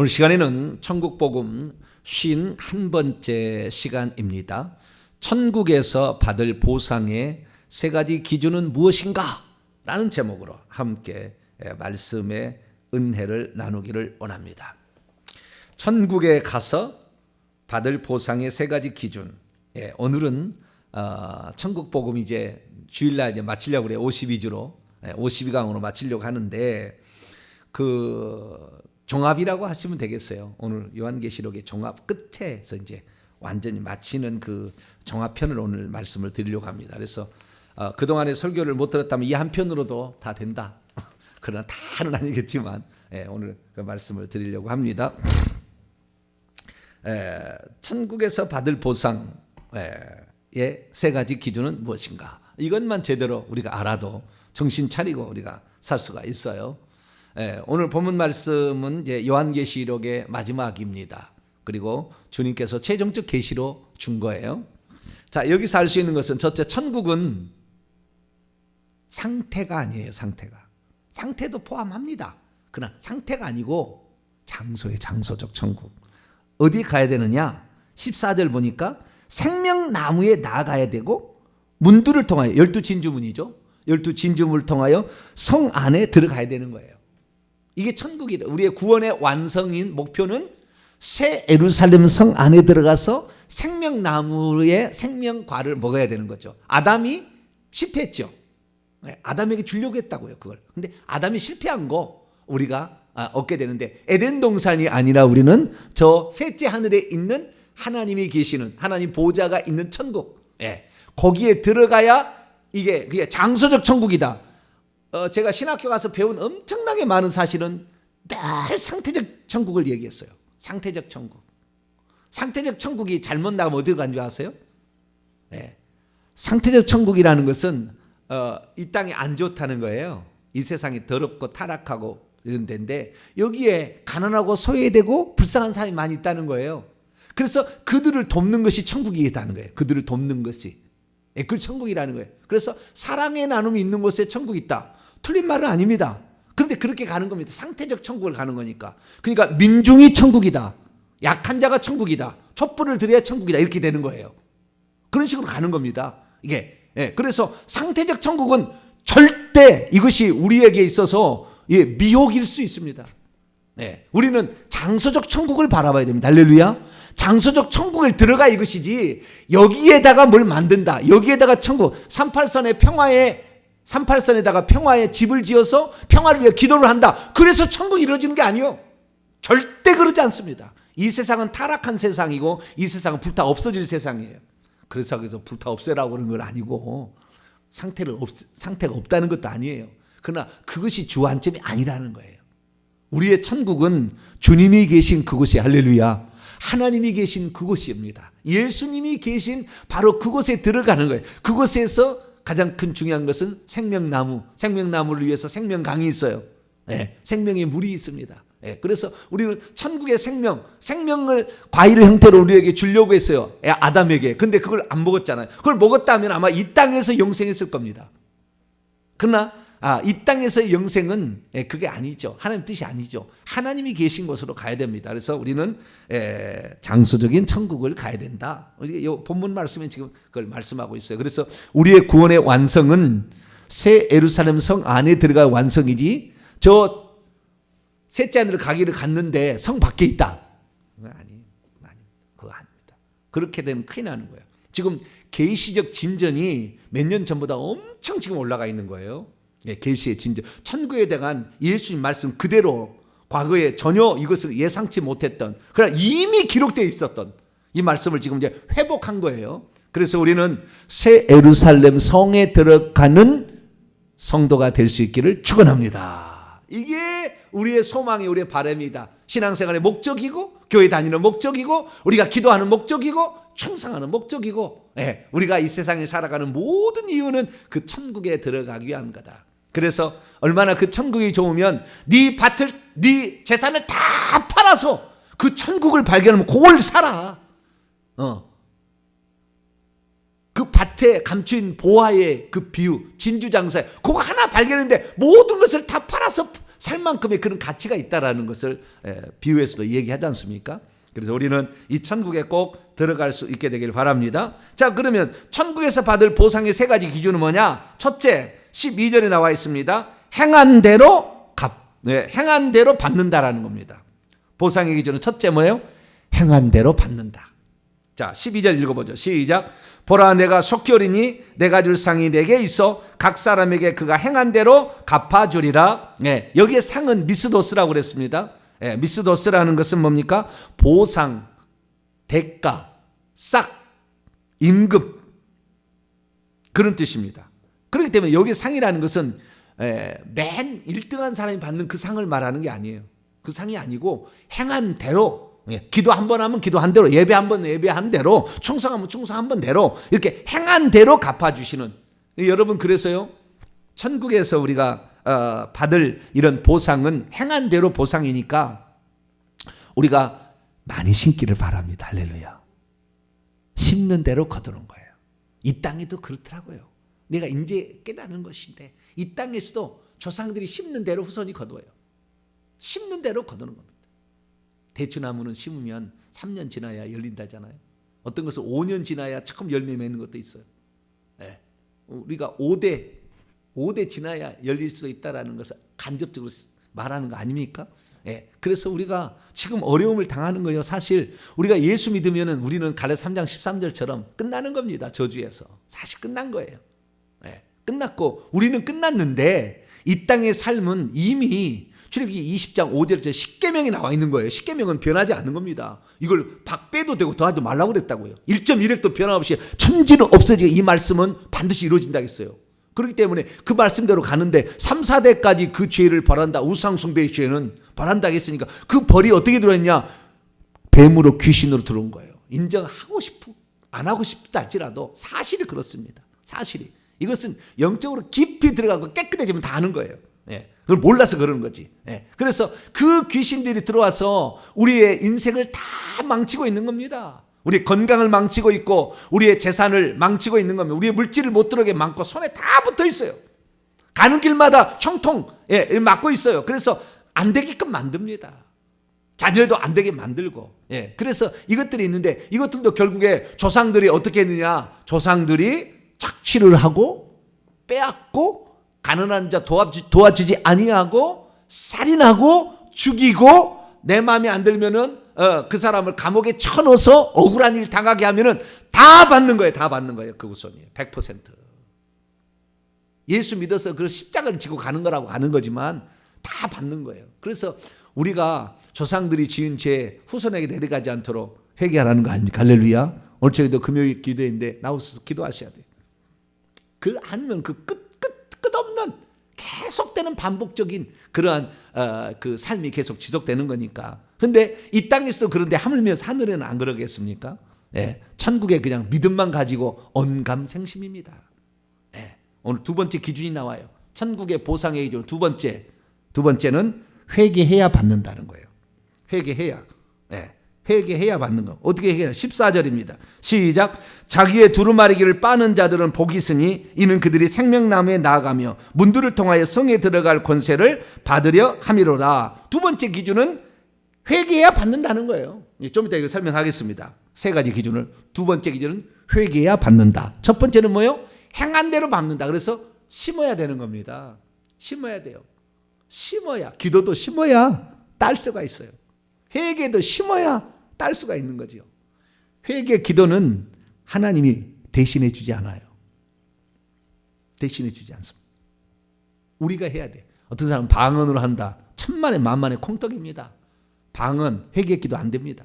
오늘 시간에는 천국복음 51번째 시간입니다. 천국에서 받을 보상의 세 가지 기준은 무엇인가? 라는 제목으로 함께 말씀의 은혜를 나누기를 원합니다. 천국에 가서 받을 보상의 세 가지 기준. 오늘은 천국복음 이제 주일날 이제 마치려고 그래요. 52주로 52강으로 마치려고 하는데 종합이라고 하시면 되겠어요. 오늘 요한계시록의 종합 끝에서 이제 완전히 마치는 그 종합편을 오늘 말씀을 드리려고 합니다. 그래서 그동안의 설교를 못 들었다면 이 한 편으로도 다 된다. 그러나 다는 아니겠지만 오늘 그 말씀을 드리려고 합니다. 천국에서 받을 보상의 세 가지 기준은 무엇인가? 이것만 제대로 우리가 알아도 정신 차리고 우리가 살 수가 있어요. 오늘 본문 말씀은 이제 요한계시록의 마지막입니다. 그리고 주님께서 최종적 계시로 준 거예요. 자, 여기서 알 수 있는 것은 첫째, 천국은 상태가 아니에요. 상태도 포함합니다. 그러나 상태가 아니고 장소예요. 장소적 천국. 어디 가야 되느냐? 14절 보니까 생명나무에 나아가야 되고 문들을 통하여 12진주문이죠. 12진주문을 통하여 성 안에 들어가야 되는 거예요. 이게 천국이다. 우리의 구원의 완성인 목표는 새 예루살렘 성 안에 들어가서 생명나무의 생명과를 먹어야 되는 거죠. 아담이 실패했죠. 아담에게 주려고 했다고요, 그걸. 근데 아담이 실패한 거 우리가 얻게 되는데, 에덴 동산이 아니라 우리는 저 셋째 하늘에 있는 하나님이 계시는, 하나님 보좌가 있는 천국. 거기에 들어가야 그게 장소적 천국이다. 제가 신학교 가서 배운 엄청나게 많은 사실은 늘 상태적 천국을 얘기했어요. 상태적 천국. 상태적 천국이 잘못 나가면 어디로 간 줄 아세요? 상태적 천국이라는 것은 이 땅이 안 좋다는 거예요. 이 세상이 더럽고 타락하고 이런 데인데 여기에 가난하고 소외되고 불쌍한 사람이 많이 있다는 거예요. 그래서 그들을 돕는 것이 천국이라는 거예요. 그들을 돕는 것이. 그 천국이라는 거예요. 그래서 사랑의 나눔이 있는 곳에 천국이 있다. 틀린 말은 아닙니다. 그런데 그렇게 가는 겁니다. 상태적 천국을 가는 거니까. 그러니까 민중이 천국이다. 약한 자가 천국이다. 촛불을 들여야 천국이다. 이렇게 되는 거예요. 그런 식으로 가는 겁니다. 이게. 그래서 상태적 천국은 절대 이것이 우리에게 있어서 미혹일 수 있습니다. 우리는 장소적 천국을 바라봐야 됩니다. 할렐루야. 장소적 천국을 들어가 이것이지 여기에다가 뭘 만든다. 여기에다가 천국 38선에다가 평화의 집을 지어서 평화를 위해 기도를 한다. 그래서 천국이 이루어지는 게 아니요. 절대 그러지 않습니다. 이 세상은 타락한 세상이고 이 세상은 불타 없어질 세상이에요. 그래서 불타 없애라고 그런 건 아니고 상태가 없다는 것도 아니에요. 그러나 그것이 주안점이 아니라는 거예요. 우리의 천국은 주님이 계신 그곳이, 할렐루야, 하나님이 계신 그곳입니다. 예수님이 계신 바로 그곳에 들어가는 거예요. 그곳에서 가장 큰 중요한 것은 생명나무를 위해서 생명강이 있어요. 생명의 물이 있습니다. 그래서 우리는 천국의 생명을 과일의 형태로 우리에게 주려고 했어요. 아담에게. 근데 그걸 안 먹었잖아요. 그걸 먹었다면 아마 이 땅에서 영생했을 겁니다. 그러나 이 땅에서의 영생은 그게 아니죠. 하나님 뜻이 아니죠. 하나님이 계신 곳으로 가야 됩니다. 그래서 우리는 장소적인 천국을 가야 된다. 이 본문 말씀에 지금 그걸 말씀하고 있어요. 그래서 우리의 구원의 완성은 새 예루살렘 성 안에 들어갈 완성이지 저 셋째 하늘을 가기를 갔는데 성 밖에 있다. 그거 아닙니다. 그렇게 되면 큰일 나는 거예요. 지금 계시적 진전이 몇 년 전보다 엄청 지금 올라가 있는 거예요. 계시의 진전, 천국에 대한 예수님 말씀 그대로 과거에 전혀 이것을 예상치 못했던, 그러나 이미 기록되어 있었던 이 말씀을 지금 이제 회복한 거예요. 그래서 우리는 새 예루살렘 성에 들어가는 성도가 될 수 있기를 축원합니다. 이게 우리의 소망이, 우리의 바람이다. 신앙생활의 목적이고 교회 다니는 목적이고 우리가 기도하는 목적이고 충성하는 목적이고 우리가 이 세상에 살아가는 모든 이유는 그 천국에 들어가기 위한 거다. 그래서 얼마나 그 천국이 좋으면 네 재산을 다 팔아서 그 천국을 발견하면 그걸 살아. 그 밭에 감추인 보화의 그 비유, 진주장사에 그거 하나 발견했는데 모든 것을 다 팔아서 살 만큼의 그런 가치가 있다라는 것을 비유해서도 얘기하지 않습니까? 그래서 우리는 이 천국에 꼭 들어갈 수 있게 되길 바랍니다. 자, 그러면 천국에서 받을 보상의 세 가지 기준은 뭐냐? 첫째, 12절에 나와 있습니다. 행한 대로 행한 대로 받는다라는 겁니다. 보상의 기준은 첫째 뭐예요? 행한 대로 받는다. 자, 12절 읽어보죠. 시작. 보라, 내가 속히 오리니 내가 줄 상이 내게 있어 각 사람에게 그가 행한 대로 갚아주리라. 여기에 상은 미스도스라고 그랬습니다. 미스도스라는 것은 뭡니까? 보상, 대가, 싹, 임금, 그런 뜻입니다. 그렇기 때문에 여기 상이라는 것은 맨 1등한 사람이 받는 그 상을 말하는 게 아니에요. 그 상이 아니고 행한 대로, 기도 한 번 하면 기도한 대로, 예배 한 번 예배한 대로, 충성하면 충성한 번 대로, 이렇게 행한 대로 갚아주시는. 여러분, 그래서요, 천국에서 우리가 받을 이런 보상은 행한 대로 보상이니까 우리가 많이 심기를 바랍니다. 할렐루야. 심는 대로 거두는 거예요. 이 땅에도 그렇더라고요. 내가 이제 깨닫는 것인데 이 땅에서도 조상들이 심는 대로 후손이 거두어요. 심는 대로 거두는 겁니다. 대추나무는 심으면 3년 지나야 열린다잖아요. 어떤 것은 5년 지나야 처음 열매 맺는 것도 있어요. 우리가 5대 지나야 열릴 수 있다는 것을 간접적으로 말하는 거 아닙니까? 그래서 우리가 지금 어려움을 당하는 거예요. 사실 우리가 예수 믿으면 우리는 갈라디아 3장 13절처럼 끝나는 겁니다. 저주에서. 사실 끝난 거예요. 끝났고 우리는 끝났는데 이 땅의 삶은 이미 출애굽기 20장 5절에 십계명이 나와 있는 거예요. 십계명은 변하지 않는 겁니다. 이걸 박빼도 되고 더하지 말라고 그랬다고요. 1.1획도 변함없이 천지는 없어지게 이 말씀은 반드시 이루어진다고 했어요. 그렇기 때문에 그 말씀대로 가는데 3, 4대까지 그 죄를 벌한다. 우상숭배의 죄는 벌한다고 했으니까 그 벌이 어떻게 들어왔냐? 뱀으로 귀신으로 들어온 거예요. 인정하고 싶고 안 하고 싶다 할지라도 사실이 그렇습니다. 사실이. 이것은 영적으로 깊이 들어가고 깨끗해지면 다 아는 거예요. 그걸 몰라서 그러는 거지. 그래서 그 귀신들이 들어와서 우리의 인생을 다 망치고 있는 겁니다. 우리의 건강을 망치고 있고 우리의 재산을 망치고 있는 겁니다. 우리의 물질을 못 들어오게 막고 손에 다 붙어 있어요. 가는 길마다 형통 막고 있어요. 그래서 안 되게끔 만듭니다. 자녀도 안 되게 만들고. 그래서 이것들이 있는데 이것들도 결국에 조상들이 어떻게 했느냐? 조상들이 착취를 하고 빼앗고 가난한 자 도와주지 아니하고 살인하고 죽이고 내 마음에 안 들면은 그 사람을 감옥에 쳐넣어서 억울한 일 당하게 하면은 다 받는 거예요. 다 받는 거예요. 그 후손이 100%. 예수 믿어서 그 십자가를 지고 가는 거라고 하는 거지만 다 받는 거예요. 그래서 우리가 조상들이 지은 죄 후손에게 내려가지 않도록 회개하라는 거 아닙니까? 할렐루야. 오늘 저희도 금요일 기도인데 나오셔서 기도하셔야 돼요. 그 아니면 그 끝없는 계속되는 반복적인 그러한 그 삶이 계속 지속되는 거니까. 근데 이 땅에서도 그런데 하물며 하늘에는 안 그러겠습니까? 천국에 그냥 믿음만 가지고 언감생심입니다. 오늘 두 번째 기준이 나와요. 천국의 보상의 기준 두 번째는 회개해야 받는다는 거예요. 회개해야. 회개해야 받는 거. 어떻게 회개해야? 14절입니다. 시작. 자기의 두루마리기를 빠는 자들은 복이 있으니 이는 그들이 생명나무에 나아가며 문들을 통하여 성에 들어갈 권세를 받으려 함이로라. 두 번째 기준은 회개해야 받는다는 거예요. 좀 이따 이거 설명하겠습니다. 세 가지 기준을. 두 번째 기준은 회개해야 받는다. 첫 번째는 뭐예요? 행한 대로 받는다. 그래서 심어야 되는 겁니다. 심어야 돼요. 심어야. 기도도 심어야 딸 수가 있어요. 회개도 심어야 딸 수가 있는 거죠. 회개 기도는 하나님이 대신해 주지 않아요. 대신해 주지 않습니다. 우리가 해야 돼. 어떤 사람은 방언으로 한다. 천만에 만만에 콩떡입니다. 방언, 회개 기도 안 됩니다.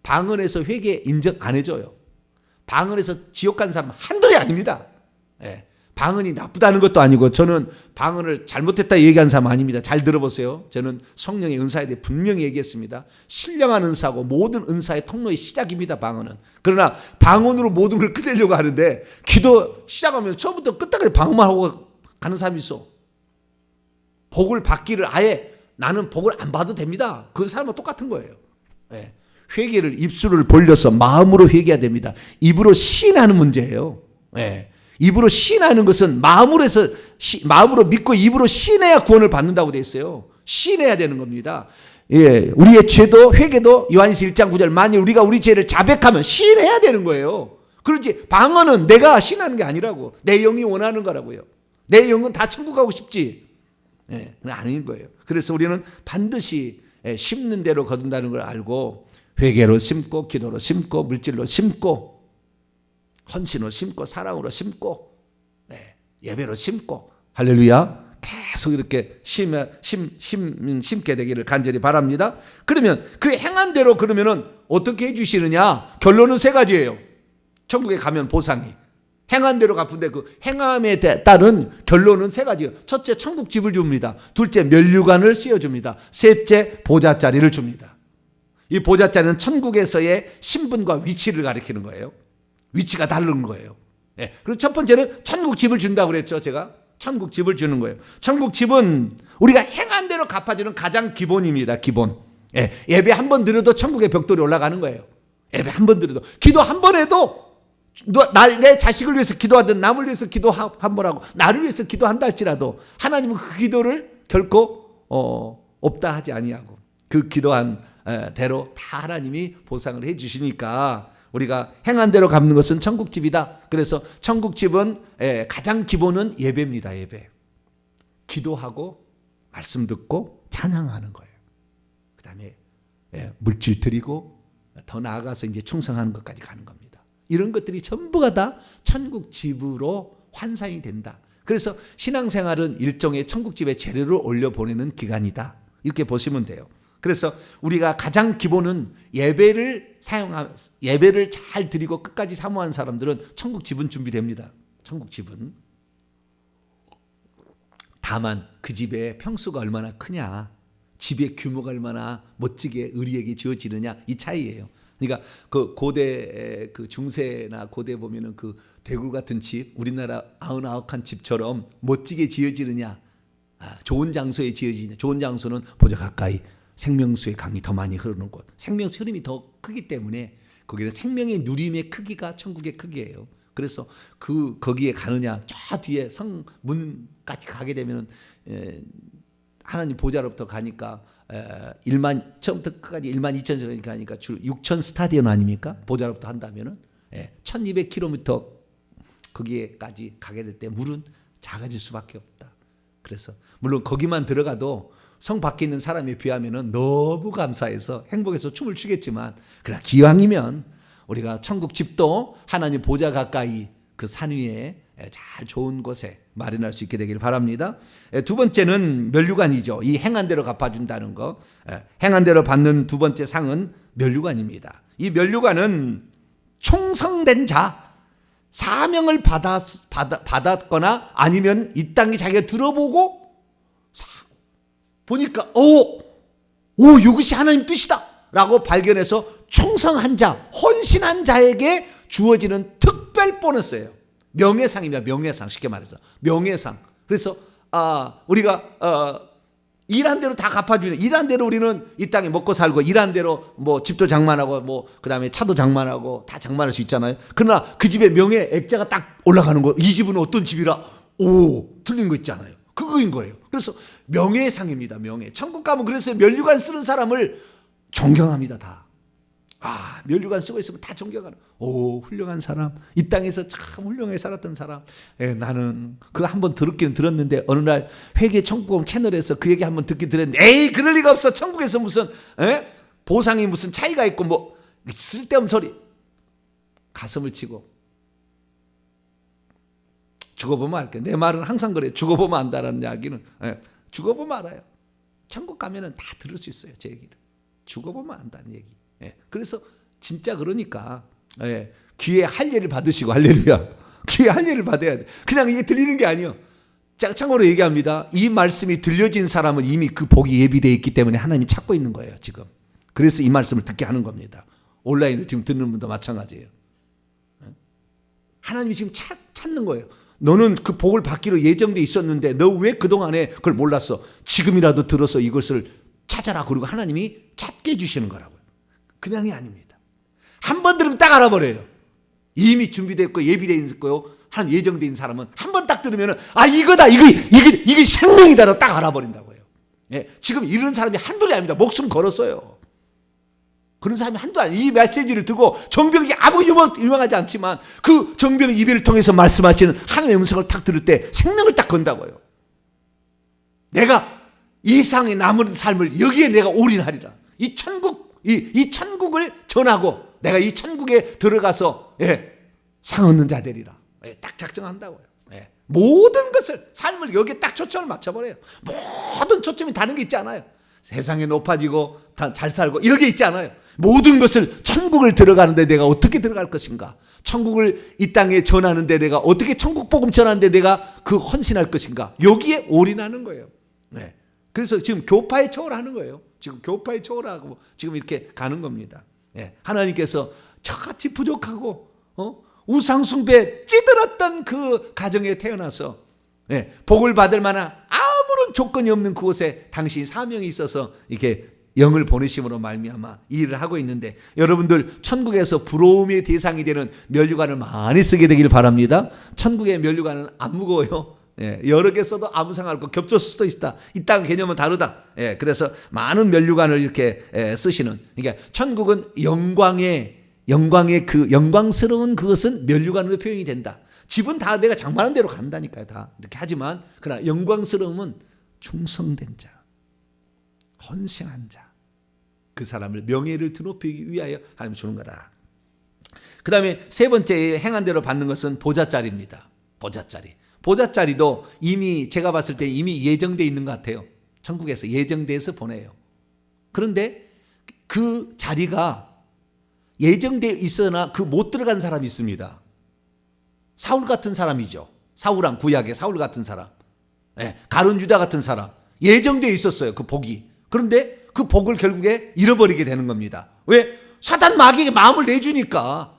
방언에서 회개 인정 안 해줘요. 방언에서 지옥 간 사람 한둘이 아닙니다. 방언이 나쁘다는 것도 아니고 저는 방언을 잘못했다 얘기한 사람 아닙니다. 잘 들어보세요. 저는 성령의 은사에 대해 분명히 얘기했습니다. 신령한 은사고 모든 은사의 통로의 시작입니다. 방언은. 그러나 방언으로 모든 걸 끝내려고 하는데 기도 시작하면 처음부터 끝까지 방언만 하고 가는 사람이 있어. 복을 받기를 아예 나는 복을 안 받아도 됩니다. 그 사람은 똑같은 거예요. 회개를 입술을 벌려서 마음으로 회개해야 됩니다. 입으로 시인하는 문제예요. 입으로 시인하는 것은 마음으로 믿고 입으로 시인해야 구원을 받는다고 돼 있어요. 시인해야 되는 겁니다. 예, 우리의 죄도 회개도 요한일서 1장 9절 만일 우리가 우리 죄를 자백하면 시인해야 되는 거예요. 그렇지 방언은 내가 시인하는 게 아니라고. 내 영이 원하는 거라고요. 내 영은 다 천국 가고 싶지. 예, 아닌 거예요. 그래서 우리는 반드시 심는 대로 거둔다는 걸 알고 회개로 심고 기도로 심고 물질로 심고 헌신으로 심고 사랑으로 심고 예배로 심고 할렐루야 계속 이렇게 심게 되기를 간절히 바랍니다. 그러면 그 행한 대로 그러면은 어떻게 해주시느냐? 결론은 세 가지예요. 천국에 가면 보상이 행한 대로 갚은데 그 행함에 따른 결론은 세 가지예요. 첫째 천국 집을 줍니다. 둘째 면류관을 씌워줍니다. 셋째 보좌자리를 줍니다. 이 보좌자리는 천국에서의 신분과 위치를 가리키는 거예요. 위치가 다른 거예요. 예. 그리고 첫 번째는 천국 집을 준다고 그랬죠. 제가 천국 집을 주는 거예요. 천국 집은 우리가 행한 대로 갚아주는 가장 기본입니다. 기본. 예. 예배 한 번 드려도 천국의 벽돌이 올라가는 거예요. 예배 한 번 드려도 기도 한 번 해도 내 자식을 위해서 기도하든 남을 위해서 기도 한 번 하고 나를 위해서 기도한다 할지라도 하나님은 그 기도를 결코 없다 하지 아니하고 그 기도한 대로 다 하나님이 보상을 해 주시니까 우리가 행한 대로 갚는 것은 천국집이다. 그래서 천국집은 가장 기본은 예배입니다. 예배. 기도하고 말씀 듣고 찬양하는 거예요. 그 다음에 물질 드리고 더 나아가서 이제 충성하는 것까지 가는 겁니다. 이런 것들이 전부가 다 천국집으로 환상이 된다. 그래서 신앙생활은 일종의 천국집에 재료를 올려보내는 기간이다. 이렇게 보시면 돼요. 그래서 우리가 가장 기본은 예배를 잘 드리고 끝까지 사모하는 사람들은 천국 집은 준비됩니다. 천국 집은. 다만 그 집의 평수가 얼마나 크냐, 집의 규모가 얼마나 멋지게 의리에게 지어지느냐 이 차이예요. 그러니까 그 고대 그 중세나 고대 보면은 그 대굴 같은 집, 우리나라 99칸 집처럼 멋지게 지어지느냐, 좋은 장소에 지어지느냐. 좋은 장소는 보좌 가까이 생명수의 강이 더 많이 흐르는 곳, 생명수 흐름이 더 크기 때문에 거기는 생명의 누림의 크기가 천국의 크기예요. 그래서 거기에 가느냐, 저 뒤에 성문까지 가게 되면 하나님 보좌로부터 가니까 1만 처음부터 끝까지 1만 2천 가니까 주 6천 스타디온 아닙니까? 보좌로부터 한다면은 1,200km 거기에까지 가게 될 때 물은 작아질 수밖에 없다. 그래서 물론 거기만 들어가도 성 밖에 있는 사람에 비하면은 너무 감사해서 행복해서 춤을 추겠지만, 그러나 기왕이면 우리가 천국 집도 하나님 보좌 가까이 그 산 위에 잘 좋은 곳에 마련할 수 있게 되기를 바랍니다. 두 번째는 면류관이죠. 이 행한 대로 갚아준다는 거. 행한 대로 받는 두 번째 상은 면류관입니다. 이 면류관은 충성된 자, 사명을 받았거나 아니면 이 땅에 자기가 들어보고 보니까 이것이 하나님 뜻이다 라고 발견해서 충성한 자, 헌신한 자에게 주어지는 특별 보너스예요. 명예상입니다. 명예상. 쉽게 말해서 명예상. 그래서 우리가 일한 대로 다 갚아주는, 일한 대로 우리는 이 땅에 먹고 살고, 일한 대로 뭐 집도 장만하고 그다음에 차도 장만하고 다 장만할 수 있잖아요. 그러나 그 집의 명예 액자가 딱 올라가는 거, 이 집은 어떤 집이라 틀린 거 있잖아요. 그거인 거예요. 그래서 명예상입니다. 명예. 천국 가면 그래서 면류관 쓰는 사람을 존경합니다. 다. 면류관 쓰고 있으면 다 존경하는. 훌륭한 사람. 이 땅에서 참 훌륭하게 살았던 사람. 나는 그거 한번 들었긴 들었는데 어느 날 회계 천국음 채널에서 그 얘기 한번 듣긴 들었는데 그럴 리가 없어. 천국에서 무슨 보상이 무슨 차이가 있고 뭐 쓸데없는 소리. 가슴을 치고 죽어보면 알게. 내 말은 항상 그래요. 죽어보면 안다라는 이야기는 죽어보면 알아요. 천국 가면은 다 들을 수 있어요. 제 얘기를. 죽어보면 안다는 얘기. 그래서 진짜 그러니까 귀에 할례를 받으시고, 할렐루야, 귀에 할례를 받아야 돼. 그냥 이게 들리는 게 아니에요. 참고로 얘기합니다. 이 말씀이 들려진 사람은 이미 그 복이 예비되어 있기 때문에 하나님이 찾고 있는 거예요. 지금. 그래서 이 말씀을 듣게 하는 겁니다. 온라인으로 지금 듣는 분도 마찬가지예요. 하나님이 지금 찾는 거예요. 너는 그 복을 받기로 예정돼 있었는데 너 왜 그동안에 그걸 몰랐어? 지금이라도 들어서 이것을 찾아라. 그리고 하나님이 찾게 해주시는 거라고요. 그냥이 아닙니다. 한 번 들으면 딱 알아버려요. 이미 준비되어 있고 예비되어 있고 한 예정되어 있는 사람은 한 번 딱 들으면 이거다, 이게 생명이다라고 딱 알아버린다고요. 예, 지금 이런 사람이 한둘이 아닙니다. 목숨 걸었어요. 그런 사람이 한두 아니에요. 이 메시지를 듣고 정병이 아무 유명하지 않지만 그 정병 입을 통해서 말씀하시는 하나님의 음성을 딱 들을 때 생명을 딱 건다고요. 내가 이 세상에 남은 삶을 여기에 내가 올인하리라. 이 천국을 전하고 내가 이 천국에 들어가서 상 얻는 자 되리라. 딱 작정한다고요. 모든 것을 삶을 여기에 딱 초점을 맞춰버려요. 모든 초점이 다른 게 있지 않아요. 세상에 높아지고 잘 살고 이런 게 있지 않아요. 모든 것을 천국을 들어가는데 내가 어떻게 들어갈 것인가, 천국을 이 땅에 전하는데 내가 어떻게 천국 복음 전하는데 내가 그 헌신할 것인가, 여기에 올인하는 거예요. 그래서 지금 교파에 초월하는 거예요. 지금 교파에 초월하고 지금 이렇게 가는 겁니다. 하나님께서 저같이 부족하고 우상숭배 찌들었던 그 가정에 태어나서 복을 받을 만한 아무런 조건이 없는 그곳에 당신이 사명이 있어서 이렇게 영을 보내심으로 말미암아 이 일을 하고 있는데, 여러분들 천국에서 부러움의 대상이 되는 면류관을 많이 쓰게 되길 바랍니다. 천국의 면류관은 안 무거워요. 여러 개 써도 아무 상관없고 겹쳤을 수도 있다. 이 땅 개념은 다르다. 그래서 많은 면류관을 이렇게 쓰시는, 그러니까 천국은 영광의 그 영광스러운 그것은 면류관으로 표현이 된다. 집은 다 내가 장만한 대로 간다니까요. 다 이렇게 하지만 그러나 영광스러움은 충성된 자, 헌신한 자, 그 사람을 명예를 드높이기 위하여 하나님 주는 거다. 그 다음에 세 번째 행한 대로 받는 것은 보좌자리입니다. 보좌자리도 이미 제가 봤을 때 이미 예정되어 있는 것 같아요. 천국에서 예정돼서 보내요. 그런데 그 자리가 예정되어 있으나 그 못 들어간 사람이 있습니다. 사울 같은 사람이죠. 사울왕, 구약의 사울 같은 사람, 가룟 유다 같은 사람, 예정되어 있었어요. 그 복이. 그런데 그 복을 결국에 잃어버리게 되는 겁니다. 왜? 사단 마귀에게 마음을 내주니까,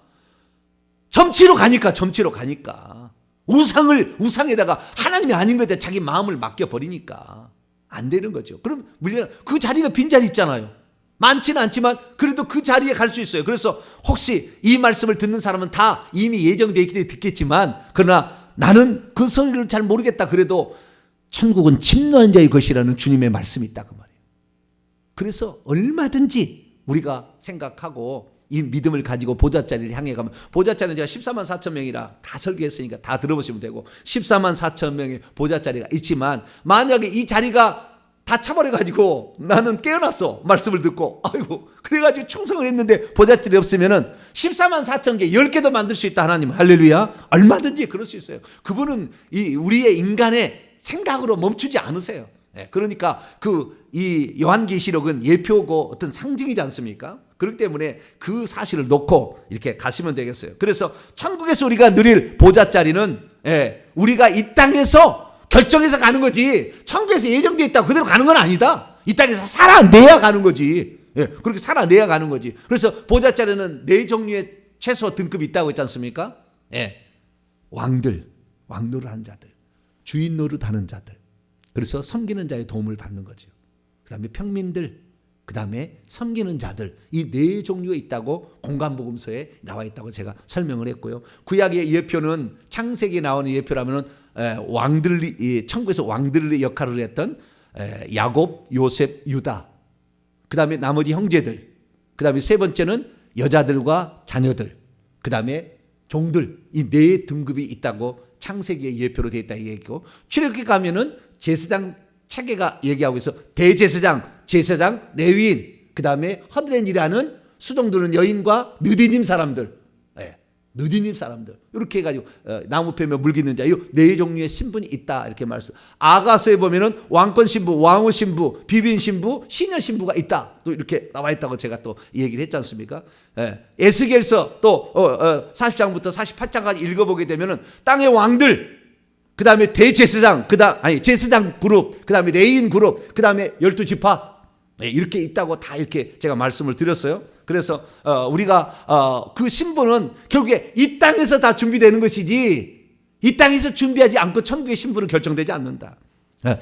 점치러 가니까 우상에다가 하나님이 아닌 것에 자기 마음을 맡겨버리니까 안 되는 거죠. 그럼 물론 그 자리가 빈자리 있잖아요. 많지는 않지만 그래도 그 자리에 갈 수 있어요. 그래서 혹시 이 말씀을 듣는 사람은 다 이미 예정되어 있기 때문에 듣겠지만, 그러나 나는 그 소리를 잘 모르겠다 그래도 천국은 침노한 자의 것이라는 주님의 말씀이 있다 그 말이에요. 그래서 얼마든지 우리가 생각하고 이 믿음을 가지고 보좌자리를 향해 가면, 보좌자리는 제가 14만 4천 명이라 다 설계했으니까 다 들어보시면 되고 14만 4천 명의 보좌자리가 있지만, 만약에 이 자리가 다 차버려가지고 나는 깨어났어, 말씀을 듣고, 아이고 그래가지고 충성을 했는데 보좌자리 없으면은 14만 4천 개 10개도 만들 수 있다. 하나님 할렐루야. 얼마든지 그럴 수 있어요. 그분은 우리의 인간의 생각으로 멈추지 않으세요. 그러니까 이 요한계시록은 예표고 어떤 상징이지 않습니까? 그렇기 때문에 그 사실을 놓고 이렇게 가시면 되겠어요. 그래서 천국에서 우리가 누릴 보좌자리는 우리가 이 땅에서 결정해서 가는 거지, 천국에서 예정되어 있다고 그대로 가는 건 아니다. 이 땅에서 살아내야 가는 거지. 그렇게 살아내야 가는 거지. 그래서 보좌자리는 네 종류의 최소 등급이 있다고 했지 않습니까? 왕들, 왕노릇하는 자들, 주인 노릇하는 자들, 그래서 섬기는 자의 도움을 받는 거죠. 그 다음에 평민들, 그 다음에 섬기는 자들, 이 네 종류가 있다고 공간복음서에 나와 있다고 제가 설명을 했고요. 구약의 예표는, 창세기에 나오는 예표라면 왕들이, 천국에서 왕들의 역할을 했던 야곱, 요셉, 유다, 그 다음에 나머지 형제들, 그 다음에 세 번째는 여자들과 자녀들, 그 다음에 종들, 이 네 등급이 있다고 창세기의 예표로 되어 있다 얘기고, 출애굽기 가면은 제사장 체계가 얘기하고 있어. 대제사장, 제사장, 레위인, 그 다음에 허드렛이라는 수종드는 여인과 느디님 사람들, 느디님 사람들, 이렇게 해가지고 나무 패며 물 깃는 자, 이 네 종류의 신분이 있다 이렇게 말씀. 아가서에 보면은 왕권 신부, 왕후 신부, 비빈 신부, 시녀 신부가 있다 또 이렇게 나와 있다고 제가 또 얘기를 했지 않습니까? 에스겔서 또 40장부터 48장까지 읽어보게 되면은 땅의 왕들, 그 다음에 대제사장, 제사장 그룹, 그 다음에 레위인 그룹, 그 다음에 12지파, 이렇게 있다고 다 이렇게 제가 말씀을 드렸어요. 그래서 우리가 그 신분은 결국에 이 땅에서 다 준비되는 것이지, 이 땅에서 준비하지 않고 천국의 신분은 결정되지 않는다.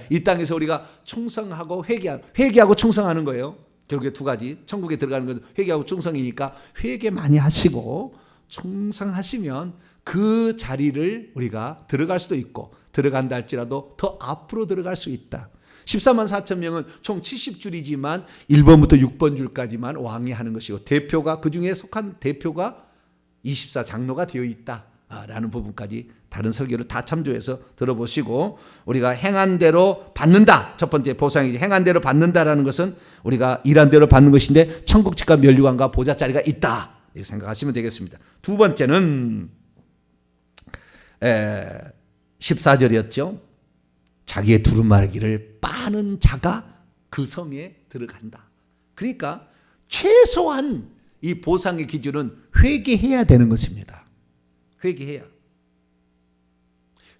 이 땅에서 우리가 충성하고 회개하고 충성하는 거예요. 결국에 두 가지, 천국에 들어가는 것은 회개하고 충성이니까 회개 많이 하시고 충성하시면 그 자리를 우리가 들어갈 수도 있고, 들어간다 할지라도 더 앞으로 들어갈 수 있다. 14만 4천 명은 총 70줄이지만 1번부터 6번 줄까지만 왕이 하는 것이고 대표가 그중에 속한 대표가 24장로가 되어 있다라는 부분까지 다른 설교를 다 참조해서 들어보시고 우리가 행한 대로 받는다. 첫 번째 보상이지. 행한 대로 받는다라는 것은 우리가 일한 대로 받는 것인데 천국집과 면류관과 보좌자리가 있다. 이렇게 생각하시면 되겠습니다. 두 번째는 14절이었죠. 자기의 두루마기를 빠는 자가 그 성에 들어간다. 그러니까 최소한 이 보상의 기준은 회개해야 되는 것입니다. 회개해야.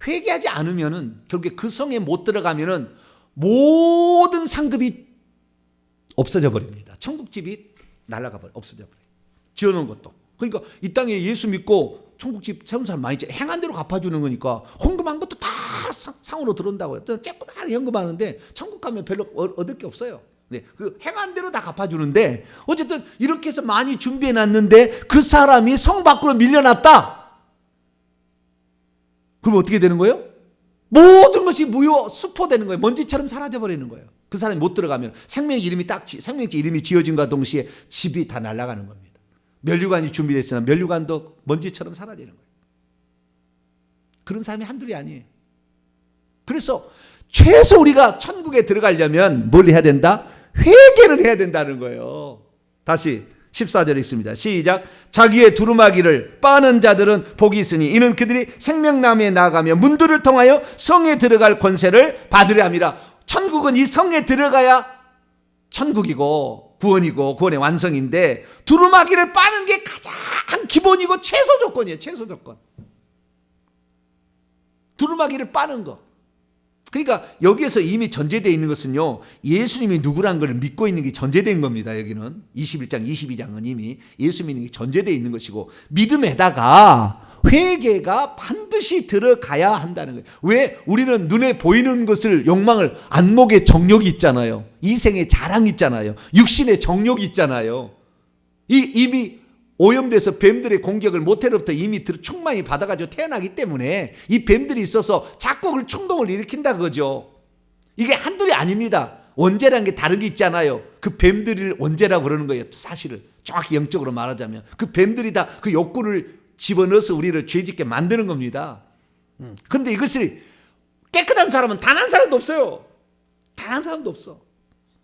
회개하지 않으면은 결국에 그 성에 못 들어가면은 모든 상급이 없어져 버립니다. 천국집이 날아가 버려, 없어져 버려. 지어놓은 것도. 그러니까 이 땅에 예수 믿고 천국집 세운 사람 많이 있죠. 행한 대로 갚아주는 거니까 헌금한 것도 다 상으로 들어온다고요. 조그만 헌금하는데 천국 가면 별로 얻을 게 없어요. 네, 그 행한 대로 다 갚아주는데 어쨌든 이렇게 해서 많이 준비해놨는데 그 사람이 성 밖으로 밀려났다. 그럼 어떻게 되는 거예요? 모든 것이 수포되는 거예요. 먼지처럼 사라져버리는 거예요. 그 사람이 못 들어가면 생명의 이름이 생명지 이름이 지어진과 동시에 집이 다 날아가는 겁니다. 면류관이 준비됐으나 면류관도 먼지처럼 사라지는 거예요. 그런 사람이 한둘이 아니에요. 그래서 최소 우리가 천국에 들어가려면 뭘 해야 된다? 회개를 해야 된다는 거예요. 다시 14절에 있습니다. 시작. 자기의 두루마기를 빠는 자들은 복이 있으니 이는 그들이 생명나무에 나아가며 문들을 통하여 성에 들어갈 권세를 받으려 함이라. 천국은 이 성에 들어가야 천국이고 구원이고 구원의 완성인데 두루마기를 빠는 게 가장 기본이고 최소 조건이에요. 최소 조건. 두루마기를 빠는 거. 그러니까 여기에서 이미 전제되어 있는 것은요, 예수님이 누구란 걸 믿고 있는 게 전제되어 있는 겁니다. 여기는 21장 22장은 이미 예수 믿는 게 전제되어 있는 것이고 믿음에다가 회개가 반드시 들어가야 한다는 거예요. 왜? 우리는 눈에 보이는 것을 욕망을, 안목의 정욕이 있잖아요. 이생의 자랑이 있잖아요. 육신의 정욕이 있잖아요. 이미 오염돼서 뱀들의 공격을 모태로부터 이미 충만히 받아가지고 태어나기 때문에 이 뱀들이 있어서 자꾸 그 충동을 일으킨다 그거죠. 이게 한둘이 아닙니다. 원죄라는 게 다른 게 있잖아요. 그 뱀들을 원죄라고 그러는 거예요. 사실을 정확히 영적으로 말하자면 그 뱀들이 다 그 욕구를 집어넣어서 우리를 죄짓게 만드는 겁니다. 그런데 이것이 깨끗한 사람은 단 한 사람도 없어요. 단 한 사람도 없어.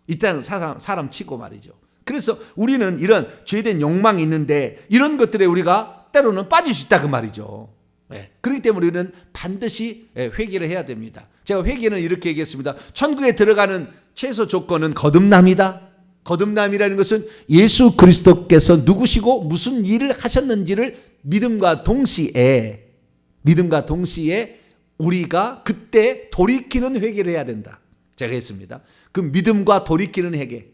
이 땅은 사람 치고 말이죠. 그래서 우리는 이런 죄된 욕망이 있는데 이런 것들에 우리가 때로는 빠질 수 있다 그 말이죠. 네. 그렇기 때문에 우리는 반드시 회개를 해야 됩니다. 제가 회개는 이렇게 얘기했습니다. 천국에 들어가는 최소 조건은 거듭남이다. 거듭남이라는 것은 예수 그리스도께서 누구시고 무슨 일을 하셨는지를 믿음과 동시에 우리가 그때 돌이키는 회개를 해야 된다. 제가 했습니다. 그 믿음과 돌이키는 회개.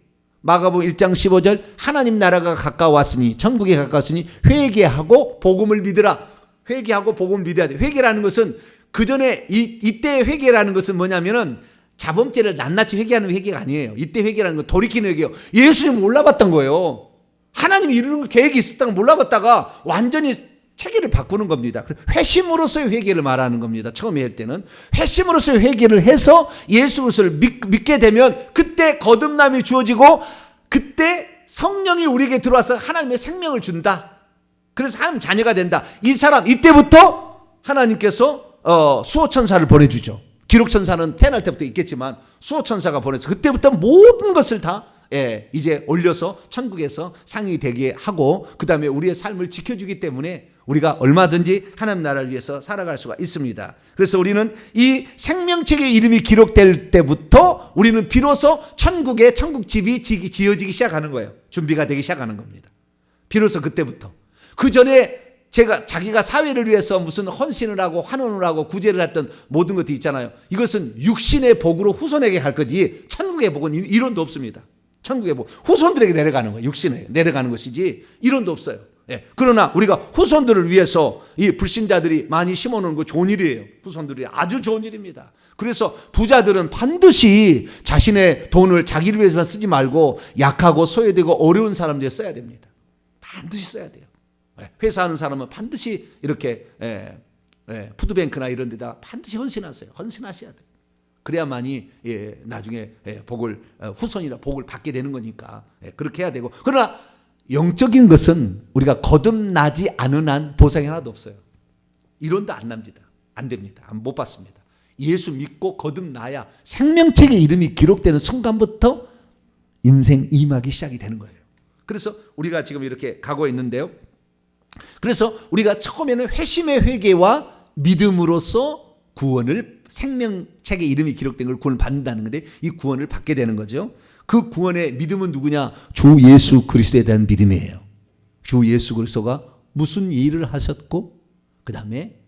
마가복음 1장 15절 하나님 나라가 가까웠으니 천국에 가까웠으니 회개하고 복음을 믿으라. 회개하고 복음을 믿어야 돼. 회개라는 것은 그 전에 이때의 회개라는 것은 뭐냐면은 자범죄를 낱낱이 회개하는 회개가 아니에요. 이때 회개라는 건 돌이키는 회개예요. 예수님 몰라봤던 거예요. 하나님이 이루는 계획이 있었다는 걸 몰라봤다가 완전히 체계를 바꾸는 겁니다. 회심으로서의 회개를 말하는 겁니다. 처음에 할 때는 회심으로서의 회개를 해서 예수 그리스도를 믿게 되면 그때 거듭남이 주어지고 그때 성령이 우리에게 들어와서 하나님의 생명을 준다. 그래서 하나님 자녀가 된다. 이 사람 이때부터 하나님께서 수호천사를 보내주죠. 기록천사는 태어날 때부터 있겠지만 수호천사가 보내서 그때부터 모든 것을 다 이제 올려서 천국에서 상이 되게 하고 그 다음에 우리의 삶을 지켜주기 때문에 우리가 얼마든지 하나님 나라를 위해서 살아갈 수가 있습니다. 그래서 우리는 이 생명책의 이름이 기록될 때부터 우리는 비로소 천국의 천국집이 지어지기 시작하는 거예요. 준비가 되기 시작하는 겁니다. 비로소 그때부터. 그 전에 자기가 사회를 위해서 무슨 헌신을 하고 환원을 하고 구제를 했던 모든 것도 있잖아요. 이것은 육신의 복으로 후손에게 갈 거지 천국의 복은 이론도 없습니다. 천국의 복 후손들에게 내려가는 거예요. 육신에 내려가는 것이지 이론도 없어요. 그러나 우리가 후손들을 위해서 이 불신자들이 많이 심어놓은 거 좋은 일이에요. 후손들이 아주 좋은 일입니다. 그래서 부자들은 반드시 자신의 돈을 자기를 위해서만 쓰지 말고 약하고 소외되고 어려운 사람들에 써야 됩니다. 반드시 써야 돼요. 회사하는 사람은 반드시 이렇게 푸드뱅크나 이런 데다 반드시 헌신하세요. 헌신하셔야 돼요. 그래야만이 나중에 복을 후손이라 복을 받게 되는 거니까 그렇게 해야 되고, 그러나 영적인 것은 우리가 거듭나지 않은 한 보상이 하나도 없어요. 이론도 안 납니다. 안 됩니다. 못 받습니다. 예수 믿고 거듭나야 생명책의 이름이 기록되는 순간부터 인생 2막이 시작이 되는 거예요. 그래서 우리가 지금 이렇게 가고 있는데요. 그래서 우리가 처음에는 회심의 회개와 믿음으로써 구원을, 생명책의 이름이 기록된 걸 구원을 받는다는 건데, 이 구원을 받게 되는 거죠. 그 구원의 믿음은 누구냐? 주 예수 그리스도에 대한 믿음이에요. 주 예수 그리스도가 무슨 일을 하셨고 그 다음에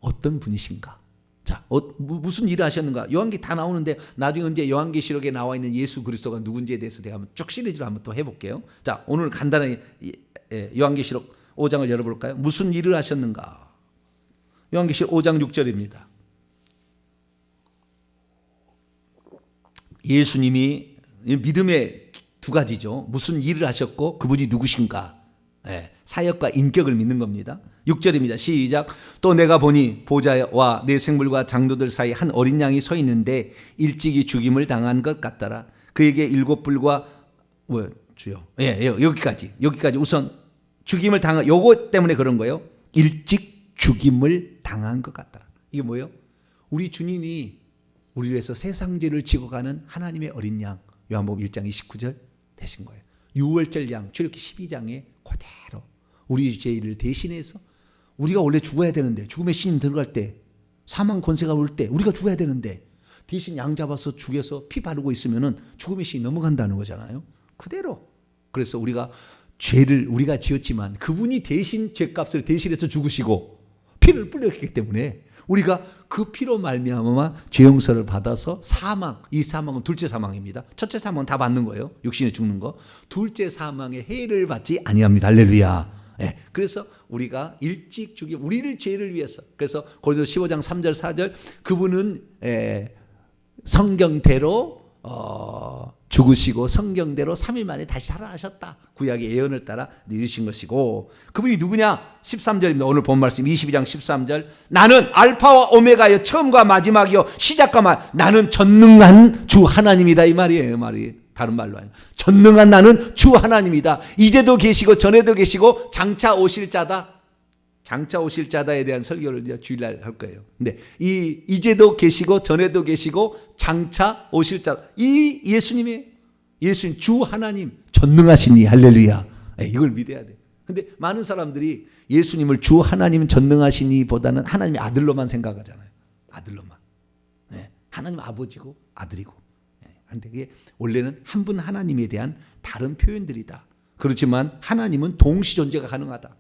어떤 분이신가. 자, 무슨 일을 하셨는가? 요한계 다 나오는데 나중에 언제 요한계시록에 나와 있는 예수 그리스도가 누군지에 대해서 제가 한번 쭉 시리즈로 한번 또 해볼게요. 자, 오늘 간단하게 요한계시록 5장을 열어볼까요? 무슨 일을 하셨는가? 요한계시록 5장 6절입니다. 예수님이 믿음의 두 가지죠. 무슨 일을 하셨고 그분이 누구신가. 사역과 인격을 믿는 겁니다. 6절입니다. 시작. 또 내가 보니 보좌와 내 생물과 장로들 사이 한 어린 양이 서 있는데 일찍이 죽임을 당한 것 같더라. 그에게 7불과 주요. 여기까지 우선 죽임을 당한, 요거 때문에 그런 거예요. 일찍 죽임을 당한 것 같더라. 이게 뭐예요? 우리 주님이 우리를 위해서 세상 죄를 지고 가는 하나님의 어린 양, 요한복음 1장 29절 되신 거예요. 유월절 양, 출애굽기 12장에 그대로 우리 죄를 대신해서, 우리가 원래 죽어야 되는데, 죽음의 신이 들어갈 때, 사망 권세가 올 때 우리가 죽어야 되는데 대신 양 잡아서 죽여서 피 바르고 있으면은 죽음의 신이 넘어간다는 거잖아요. 그대로. 그래서 우리가 죄를 우리가 지었지만 그분이 대신 죄값을 대신해서 죽으시고 피를 뿌렸기 때문에 우리가 그 피로 말미암아 죄 용서를 받아서 사망, 이 사망은 둘째 사망입니다. 첫째 사망은 다 받는 거예요. 육신에 죽는 거. 둘째 사망의 해를 받지 아니합니다. 할렐루야. 그래서 우리가 일찍 죽임, 우리를 죄를 위해서. 그래서 고린도서 15장 3절 4절 그분은 성경대로 죽으시고 성경대로 3일 만에 다시 살아나셨다. 구약의 예언을 따라 이루신 것이고, 그분이 누구냐? 13절입니다. 오늘 본 말씀 22장 13절. 나는 알파와 오메가여, 처음과 마지막이요 시작과 나는 전능한 주 하나님이다. 이 말이에요. 다른 말로 아니에요. 전능한 나는 주 하나님이다. 이제도 계시고 전에도 계시고 장차 오실 자다. 장차 오실 자다에 대한 설교를 이제 주일날 할 거예요. 근데 이제도 계시고 전에도 계시고 장차 오실 자, 이 예수님 주 하나님 전능하시니. 할렐루야. 이걸 믿어야 돼. 근데 많은 사람들이 예수님을 주 하나님 전능하시니 보다는 하나님의 아들로만 생각하잖아요. 아들로만. 하나님 아버지고 아들이고. 그런데 그게 원래는 한 분 하나님에 대한 다른 표현들이다. 그렇지만 하나님은 동시 존재가 가능하다.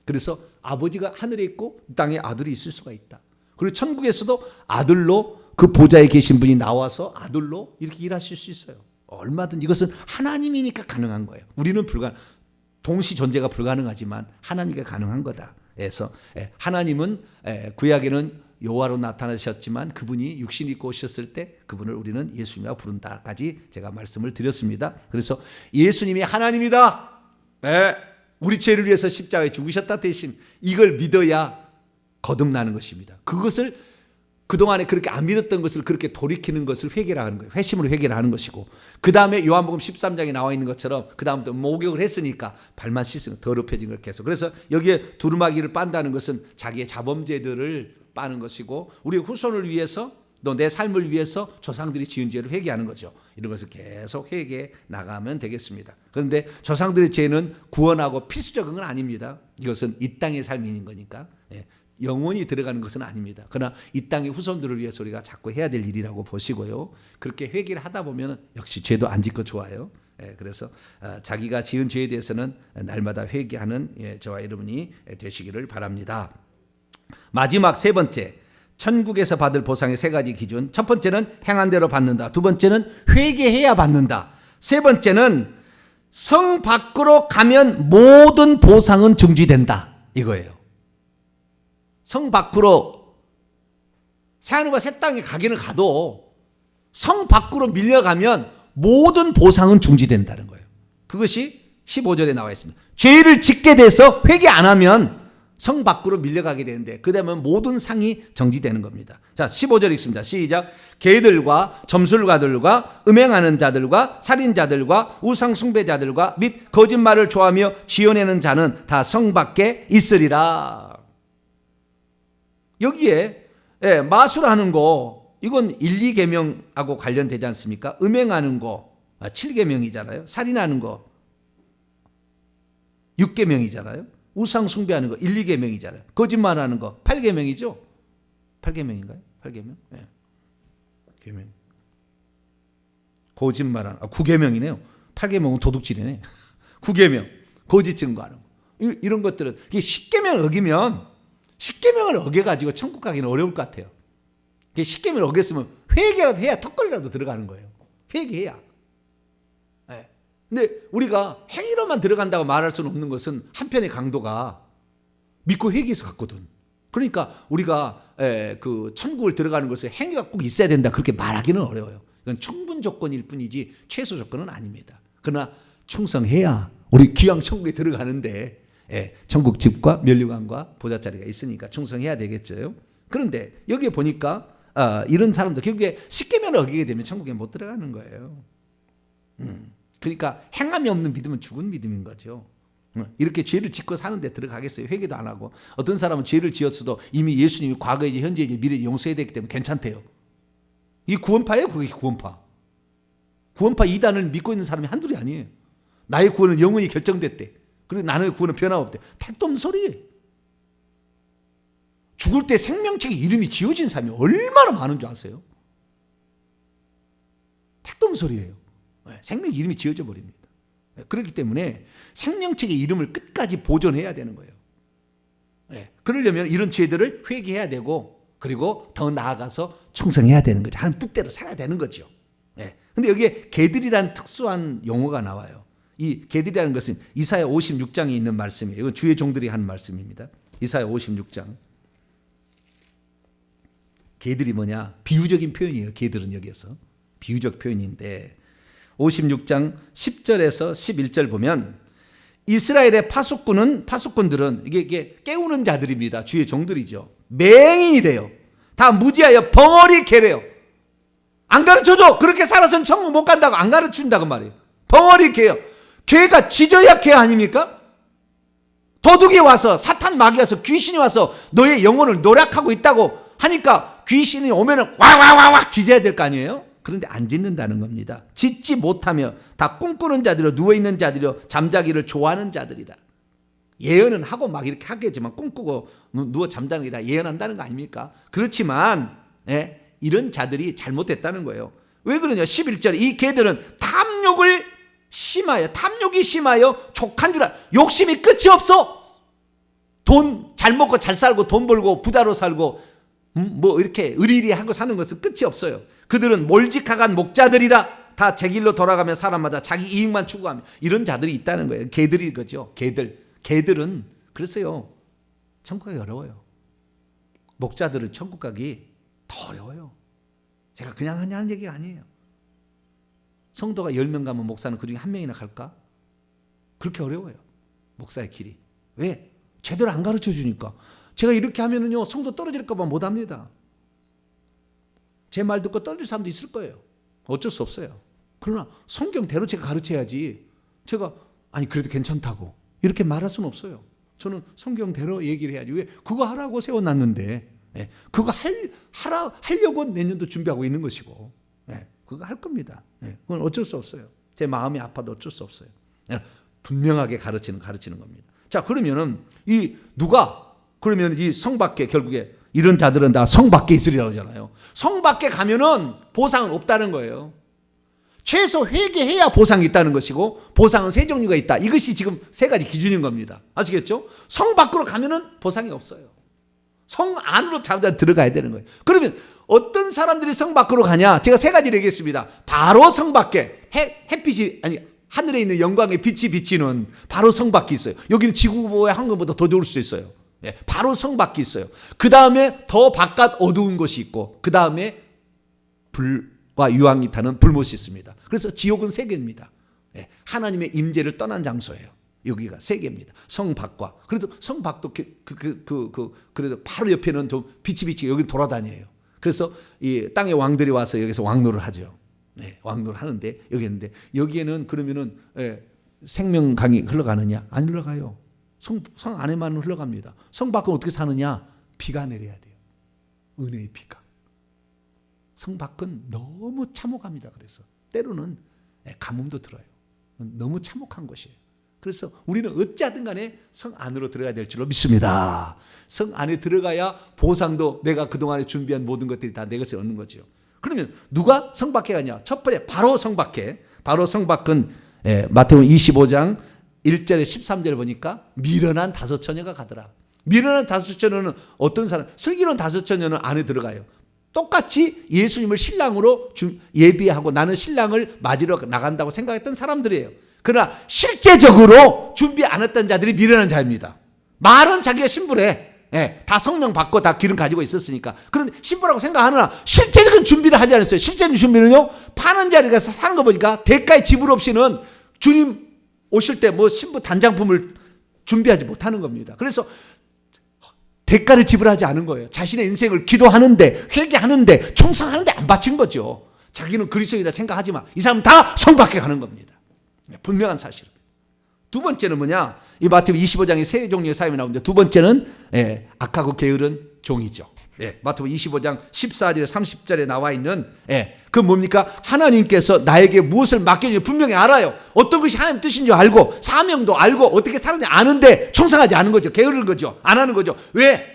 그래서 아버지가 하늘에 있고 땅에 아들이 있을 수가 있다. 그리고 천국에서도 아들로, 그 보좌에 계신 분이 나와서 아들로 이렇게 일하실 수 있어요. 얼마든지. 이것은 하나님이니까 가능한 거예요. 우리는 동시 존재가 불가능하지만 하나님께 가능한 거다. 그래서 하나님은 구약에는 여호와로 나타나셨지만 그분이 육신 입고 오셨을 때 그분을 우리는 예수님이라고 부른다까지 제가 말씀을 드렸습니다. 그래서 예수님이 하나님이다. 우리 죄를 위해서 십자가에 죽으셨다. 대신 이걸 믿어야 거듭나는 것입니다. 그것을 그동안에 그렇게 안 믿었던 것을 그렇게 돌이키는 것을 회개라 하는 거예요. 회심으로 회개를 하는 것이고, 그 다음에 요한복음 13장에 나와 있는 것처럼 그 다음부터 목욕을 했으니까 발만 씻으면 더럽혀진 걸 계속. 그래서 여기에 두루마기를 빤다는 것은 자기의 자범죄들을 빠는 것이고, 우리 후손을 위해서 또 내 삶을 위해서 조상들이 지은 죄를 회개하는 거죠. 이런 것을 계속 회개해 나가면 되겠습니다. 그런데 조상들의 죄는 구원하고 필수적인 건 아닙니다. 이것은 이 땅의 삶인 거니까 영원히 들어가는 것은 아닙니다. 그러나 이 땅의 후손들을 위해서 우리가 자꾸 해야 될 일이라고 보시고요. 그렇게 회개를 하다 보면 역시 죄도 안 짓고 좋아요. 그래서 자기가 지은 죄에 대해서는 날마다 회개하는 저와 여러분이 되시기를 바랍니다. 마지막 세 번째, 천국에서 받을 보상의 세 가지 기준. 첫 번째는 행한 대로 받는다. 두 번째는 회개해야 받는다. 세 번째는 성 밖으로 가면 모든 보상은 중지된다. 이거예요. 성 밖으로 새하늘과 새 땅에 가기는 가도 성 밖으로 밀려가면 모든 보상은 중지된다는 거예요. 그것이 15절에 나와 있습니다. 죄를 짓게 돼서 회개 안 하면 성 밖으로 밀려가게 되는데 그다음에 모든 상이 정지되는 겁니다. 자, 15절 읽습니다. 시작. 개들과 점술가들과 음행하는 자들과 살인자들과 우상 숭배자들과 및 거짓말을 좋아하며 지어내는 자는 다 성 밖에 있으리라. 여기에 마술하는 거 이건 1, 2계명하고 관련되지 않습니까? 음행하는 거 7계명이잖아요. 살인하는 거 6계명이잖아요. 우상 숭배하는 거 1, 2계명이잖아요. 거짓말하는 거 8계명이죠. 8계명인가요? 8계명? 네. 계명. 거짓말하는 9계명이네요. 8계명은 도둑질이네. 9계명. 거짓 증거하는 거. 이런 것들은 이게 10계명을 어기면 10계명을 어겨가지고 천국 가기는 어려울 것 같아요. 10계명을 어겼으면 회개라도 해야 턱걸이라도 들어가는 거예요. 회개해야. 네. 근데 우리가 행위로만 들어간다고 말할 수는 없는 것은 한편의 강도가 믿고 회개해서 갔거든. 그러니까 우리가 그 천국을 들어가는 것에 행위가 꼭 있어야 된다 그렇게 말하기는 어려워요. 이건 충분 조건일 뿐이지 최소 조건은 아닙니다. 그러나 충성해야 우리 귀양 천국에 들어가는데 천국 집과 면류관과 보좌자리가 있으니까 충성해야 되겠죠. 그런데 여기에 보니까 이런 사람들 결국에 십계명을 어기게 되면 천국에 못 들어가는 거예요. 그러니까 행함이 없는 믿음은 죽은 믿음인 거죠. 이렇게 죄를 짓고 사는데 들어가겠어요? 회개도 안 하고. 어떤 사람은 죄를 지었어도 이미 예수님이 과거에 현재에 미래에 용서해야 되기 때문에 괜찮대요. 이게 구원파예요? 그게 구원파. 구원파 이단을 믿고 있는 사람이 한둘이 아니에요. 나의 구원은 영원히 결정됐대. 그리고 나의 구원은 변함없대. 택도 없는 소리. 죽을 때 생명책에 이름이 지어진 사람이 얼마나 많은 줄 아세요? 택도 없는 소리예요. 생명 이름이 지어져 버립니다. 그렇기 때문에 생명책의 이름을 끝까지 보존해야 되는 거예요. 그러려면 이런 죄들을 회개해야 되고 그리고 더 나아가서 충성해야 되는 거죠. 하나님 뜻대로 살아야 되는 거죠. 근데 여기에 개들이라는 특수한 용어가 나와요. 이 개들이라는 것은 이사야 56장에 있는 말씀이에요. 이건 주의 종들이 한 말씀입니다. 이사야 56장. 개들이 뭐냐? 비유적인 표현이에요. 개들은 여기에서. 비유적 표현인데 56장 10절에서 11절 보면 이스라엘의 파수꾼들은 이게 깨우는 자들입니다. 주의 종들이죠. 맹인이래요. 다 무지하여 벙어리 개래요. 안 가르쳐줘. 그렇게 살아서는 천국 못 간다고 안 가르친다고 말이에요. 벙어리 개요. 개가 짖어야 개 아닙니까? 도둑이 와서 사탄 마귀 와서 귀신이 와서 너의 영혼을 노략하고 있다고 하니까 귀신이 오면은 와와와와 짖어야 될 거 아니에요? 그런데 안 짖는다는 겁니다. 짖지 못하며 다 꿈꾸는 자들이요 누워있는 자들이요 잠자기를 좋아하는 자들이라. 예언은 하고 막 이렇게 하겠지만 꿈꾸고 누워 잠자는 게 다 예언한다는 거 아닙니까? 그렇지만 이런 자들이 잘못됐다는 거예요. 왜 그러냐? 11절 이 개들은 탐욕이 심하여 족한 줄 알아. 욕심이 끝이 없어. 돈 잘 먹고 잘 살고 돈 벌고 부자로 살고 뭐 이렇게 의리의리하고 사는 것은 끝이 없어요. 그들은 몰직하간 목자들이라 다 제 길로 돌아가며 사람마다 자기 이익만 추구하며 이런 자들이 있다는 거예요. 개들이 거죠. 개들은 그랬어요. 천국 가기 어려워요. 목자들은 천국 가기 더 어려워요. 제가 그냥 하는 얘기가 아니에요. 성도가 10명 가면 목사는 그중에 1명이나 갈까? 그렇게 어려워요. 목사의 길이. 왜? 제대로 안 가르쳐 주니까. 제가 이렇게 하면은요 성도 떨어질까 봐 못 합니다. 제 말 듣고 떨어질 사람도 있을 거예요. 어쩔 수 없어요. 그러나 성경대로 제가 가르쳐야지 제가 아니 그래도 괜찮다고 이렇게 말할 수는 없어요. 저는 성경대로 얘기를 해야지. 왜? 그거 하라고 세워놨는데 그거 하려고 내년도 준비하고 있는 것이고 그거 할 겁니다. 그건 어쩔 수 없어요. 제 마음이 아파도 어쩔 수 없어요. 분명하게 가르치는 겁니다. 자, 그러면은 그러면 이 성 밖에 결국에 이런 자들은 다 성 밖에 있으리라고 하잖아요. 성 밖에 가면은 보상은 없다는 거예요. 최소 회개해야 보상이 있다는 것이고 보상은 세 종류가 있다. 이것이 지금 세 가지 기준인 겁니다. 아시겠죠? 성 밖으로 가면은 보상이 없어요. 성 안으로 자기가 들어가야 되는 거예요. 그러면 어떤 사람들이 성 밖으로 가냐? 제가 세 가지를 얘기했습니다. 바로 성 밖에 하늘에 있는 영광의 빛이 비치는 바로 성 밖에 있어요. 여기는 지구보의 황금보다 더 좋을 수도 있어요. 바로 성 밖에 있어요. 그 다음에 더 바깥 어두운 곳이 있고 그 다음에 불과 유황이 타는 불못이 있습니다. 그래서 지옥은 세 개입니다. 하나님의 임재를 떠난 장소예요. 여기가 세 개입니다. 성밖과. 그래도 성밖도 그래도 바로 옆에는 좀 비치비치 여기 돌아다녀요. 그래서 이 땅의 왕들이 와서 여기서 왕노를 하죠. 네, 왕노를 하는데 여기 있는데 여기에는 그러면은 생명강이 흘러가느냐? 안 흘러가요. 성 안에만 흘러갑니다. 성 밖은 어떻게 사느냐? 비가 내려야 돼요. 은혜의 비가. 성 밖은 너무 참혹합니다. 그래서 때로는 가뭄도 들어요. 너무 참혹한 곳이에요. 그래서 우리는 어찌하든 간에 성 안으로 들어가야 될 줄로 믿습니다. 성 안에 들어가야 보상도 내가 그동안에 준비한 모든 것들이 다 내 것을 얻는 거죠. 그러면 누가 성 밖에 가냐? 첫 번째 바로 성 밖에. 바로 성 밖은 마태복음 25장 1절에 13절에 보니까 미련한 다섯 처녀가 가더라. 미련한 다섯 처녀는 어떤 사람? 슬기로운 다섯 처녀는 안에 들어가요. 똑같이 예수님을 신랑으로 예비하고 나는 신랑을 맞으러 나간다고 생각했던 사람들이에요. 그러나 실제적으로 준비 안 했던 자들이 미련한 자입니다. 말은 자기가 신부래. 다 성령 받고 다 기름 가지고 있었으니까. 그런 신부라고 생각하느나 실제적인 준비를 하지 않았어요. 실제적인 준비는요, 파는 자리에 가서 사는 거 보니까 대가의 지불 없이는 주님 오실 때 뭐 신부 단장품을 준비하지 못하는 겁니다. 그래서 대가를 지불하지 않은 거예요. 자신의 인생을 기도하는데, 회개하는데, 충성하는데 안 바친 거죠. 자기는 그리스도이다 생각하지만 이 사람은 다 성 밖에 가는 겁니다. 분명한 사실입니다. 두 번째는 뭐냐? 이 마태복음 25장에 세 종류의 사람이 나오는데 두 번째는 악하고 게으른 종이죠. 마태복음 25장 14절에 30절에 나와 있는 그 뭡니까? 하나님께서 나에게 무엇을 맡겨주는지 분명히 알아요. 어떤 것이 하나님 뜻인 줄 알고 사명도 알고 어떻게 살았는지 아는데 충성하지 않은 거죠. 게으른 거죠. 안 하는 거죠. 왜?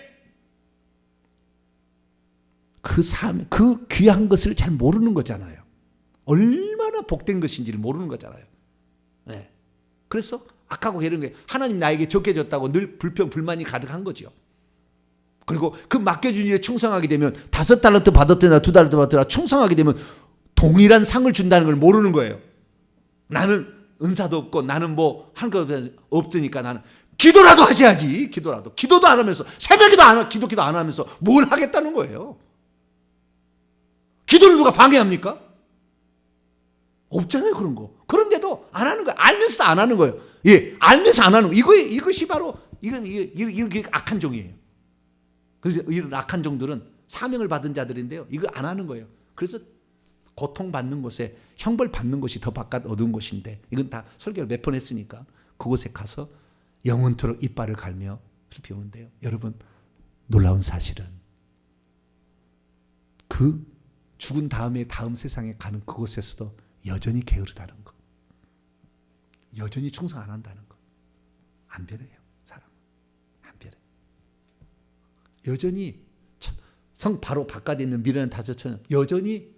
그 귀한 것을 잘 모르는 거잖아요. 얼마나 복된 것인지를 모르는 거잖아요. 그래서 악하고 게으른 게 하나님 나에게 적게 줬다고 늘 불평 불만이 가득한 거죠. 그리고 그 맡겨준 일에 충성하게 되면 5달란트 받았더라 2달란트 받았더라 충성하게 되면 동일한 상을 준다는 걸 모르는 거예요. 나는 은사도 없고 나는 뭐 한 것 없으니까 나는 기도라도 하셔야지. 기도도 안 하면서 새벽에도 안 하고 기도 안 하면서 뭘 하겠다는 거예요. 기도를 누가 방해합니까? 없잖아요, 그런 거. 그런데도 안 하는 거예요. 알면서도 안 하는 거예요. 알면서 안 하는 거. 이것이 바로 이게 악한 종이에요. 그래서 이런 악한 종들은 사명을 받은 자들인데요. 이거 안 하는 거예요. 그래서 고통받는 곳에 형벌 받는 곳이 더 바깥 어두운 곳인데 이건 다 설교를 몇 번 했으니까 그곳에 가서 영원토록 이빨을 갈며 비우는데요. 여러분 놀라운 사실은 그 죽은 다음에 다음 세상에 가는 그곳에서도 여전히 게으르다는 것. 여전히 충성 안 한다는 것. 안 변해요. 사람은. 안 변해. 여전히 성 바로 바깥에 있는 미련한 다섯 처녀 여전히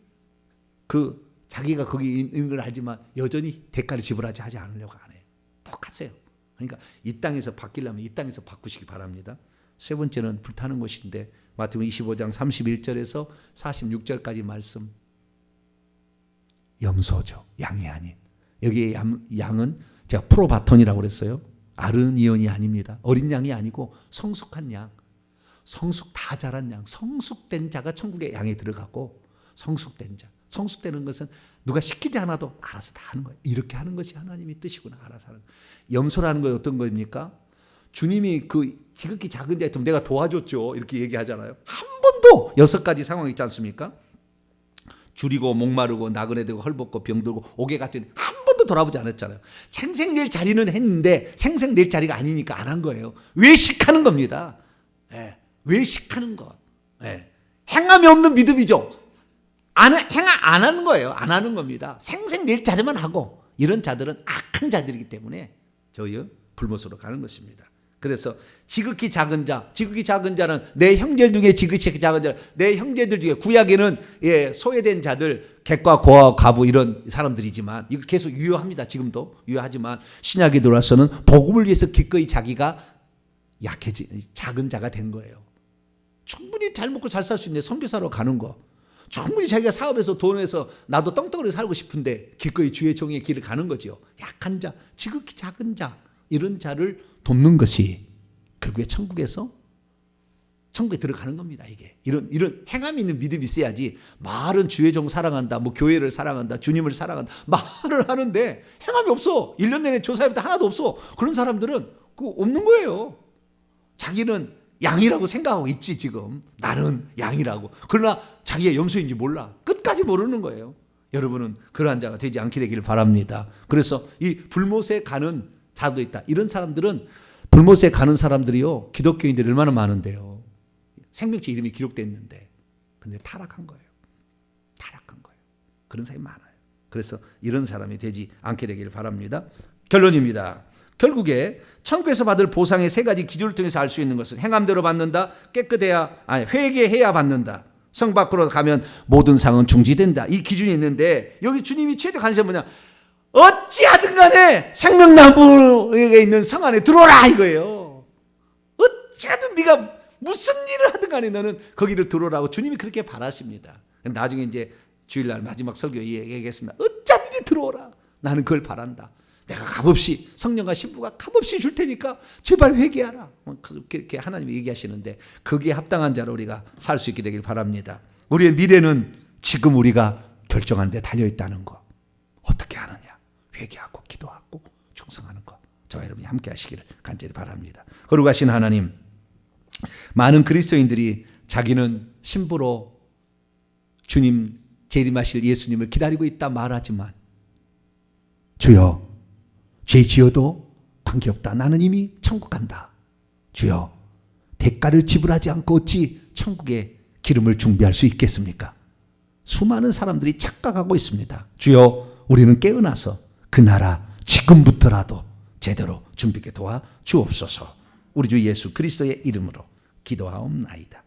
자기가 거기 있는 걸 알지만 여전히 대가를 지불하지 않으려고 안 해요. 똑같아요. 그러니까 이 땅에서 바뀌려면 이 땅에서 바꾸시기 바랍니다. 세 번째는 불타는 것인데 마태복음 25장 31절에서 46절까지 말씀. 염소죠. 양이 아닌. 여기에 양은 제가 프로바톤이라고 그랬어요. 아르니온이 아닙니다. 어린 양이 아니고 성숙한 양. 성숙 다 자란 양. 성숙된 자가 천국의 양에 들어가고 성숙된 자. 성숙되는 것은 누가 시키지 않아도 알아서 다 하는 거예요. 이렇게 하는 것이 하나님의 뜻이구나. 알아서 하는 거예요. 염소라는 건 어떤 겁니까? 주님이 그 지극히 작은 자였으면 내가 도와줬죠. 이렇게 얘기하잖아요. 한 번도 6가지 상황이 있지 않습니까? 줄이고 목마르고 나그네 되고 헐벗고 병들고 옥에 갇힌 한 번도 돌아보지 않았잖아요. 생생낼 자리는 했는데 생생낼 자리가 아니니까 안 한 거예요. 외식하는 겁니다. 외식하는 것. 행함이 없는 믿음이죠. 안 하는 거예요. 안 하는 겁니다. 생생낼 자리만 하고 이런 자들은 악한 자들이기 때문에 저희 불못으로 가는 것입니다. 그래서 지극히 작은 자는 내 형제 중에 지극히 작은 자, 내 형제들 중에 구약에는 소외된 자들, 객과 고아, 과부 이런 사람들이지만 이거 계속 유효합니다. 지금도 유효하지만 신약에 들어와서는 복음을 위해서 기꺼이 자기가 작은 자가 된 거예요. 충분히 잘 먹고 잘 살 수 있는데 선교사로 가는 거. 충분히 자기가 사업에서 돈에서 나도 떵떵하게 살고 싶은데 기꺼이 주의 종의 길을 가는 거죠. 약한 자, 지극히 작은 자 이런 자를 돕는 것이 결국에 천국에서 천국에 들어가는 겁니다. 이게 이런 행함이 있는 믿음이 있어야지. 말은 주의 종 사랑한다, 뭐 교회를 사랑한다, 주님을 사랑한다 말을 하는데 행함이 없어. 1년 내내 조사해봤다 하나도 없어. 그런 사람들은 그거 없는 거예요. 자기는 양이라고 생각하고 있지. 지금 나는 양이라고. 그러나 자기가 염소인지 몰라. 끝까지 모르는 거예요. 여러분은 그러한 자가 되지 않게 되기를 바랍니다. 그래서 이 불못에 가는 자도 있다. 이런 사람들은, 불못에 가는 사람들이요, 기독교인들이 얼마나 많은데요. 생명체 이름이 기록됐는데 근데 타락한 거예요. 타락한 거예요. 그런 사람이 많아요. 그래서 이런 사람이 되지 않게 되기를 바랍니다. 결론입니다. 결국에 천국에서 받을 보상의 세 가지 기준을 통해서 알 수 있는 것은 행함대로 받는다, 회개해야 받는다, 성 밖으로 가면 모든 상은 중지된다. 이 기준이 있는데 여기 주님이 최대 관심은 뭐냐? 어찌하든 간에 생명나무에 있는 성 안에 들어오라 이거예요. 어찌하든 네가 무슨 일을 하든 간에 너는 거기를 들어오라고 주님이 그렇게 바라십니다. 나중에 이제 주일날 마지막 설교에 얘기했습니다. 어찌하든지 들어오라. 나는 그걸 바란다. 내가 값없이, 성령과 신부가 값없이 줄 테니까 제발 회개하라. 그렇게 하나님이 얘기하시는데 거기에 합당한 자로 우리가 살 수 있게 되길 바랍니다. 우리의 미래는 지금 우리가 결정한 데 달려있다는 거. 어떻게 하느냐? 회개하고 기도하고 충성하는 거. 저와 여러분이 함께 하시기를 간절히 바랍니다. 거룩하신 하나님, 많은 그리스도인들이 자기는 신부로 주님 재림하실 예수님을 기다리고 있다 말하지만 주여, 죄 지어도 관계없다. 나는 이미 천국 간다. 주여, 대가를 지불하지 않고 어찌 천국에 기름을 준비할 수 있겠습니까? 수많은 사람들이 착각하고 있습니다. 주여, 우리는 깨어나서 그 나라 지금부터라도 제대로 준비하게 도와 주옵소서. 우리 주 예수 그리스도의 이름으로 기도하옵나이다.